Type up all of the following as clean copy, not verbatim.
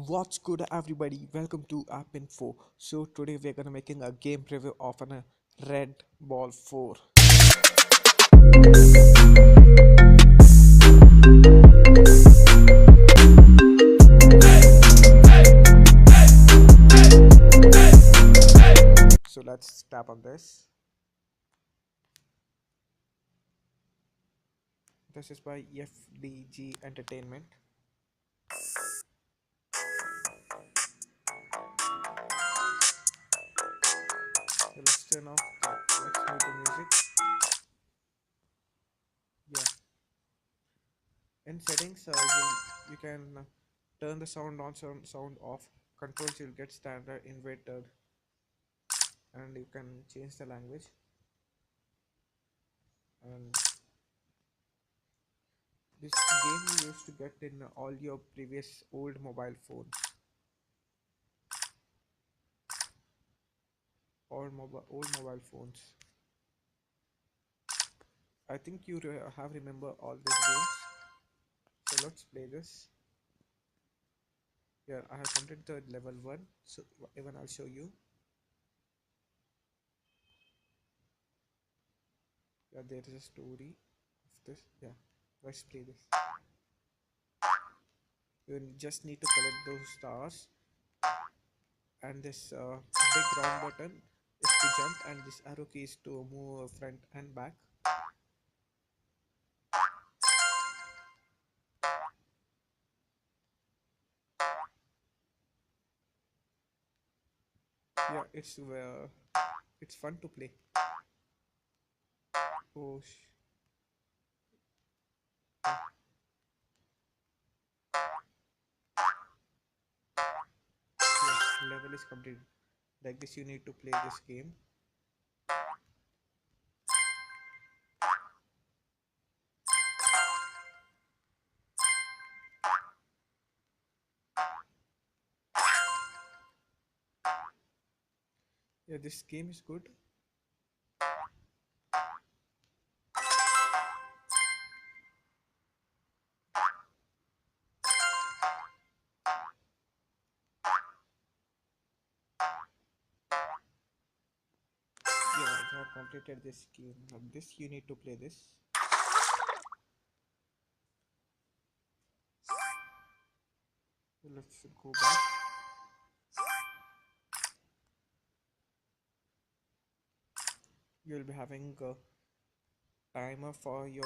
What's good, everybody? Welcome to App Info. So today we're gonna making a game preview of an Red Ball 4. So let's tap on this. This is by FDG Entertainment. So let's turn off let's mute the music. Yeah. In settings, you can turn the sound on, sound off. Controls you'll get standard, inverted, and you can change the language. And this game you used to get in all your previous old mobile phones or old mobile phones. I think you have remember all these games. So let's play this. Yeah, I have completed the level 1. So even I'll show you. Yeah, there is a story of this. Yeah, let's play this. You just need to collect those stars, and this big round button is to jump, and this arrow key is to move front and back. Yeah, it's fun to play. Oh, yeah, level is completed. Like this, you need to play this game. Yeah, this game is good. Yeah, I have completed this game. Now this you need to play this. Let's go back. You'll be having a timer for your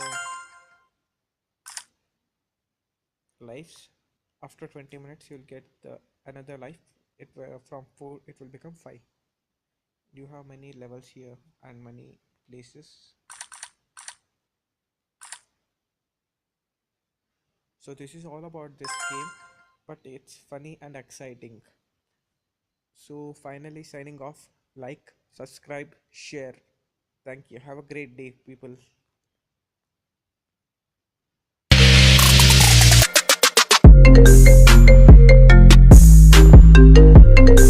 lives. After 20 minutes, you'll get another life. From 4, it will become 5. You have many levels here and many places. So this is all about this game, but it's funny and exciting. So finally signing off. Like, subscribe, share. Thank you. Have a great day, people.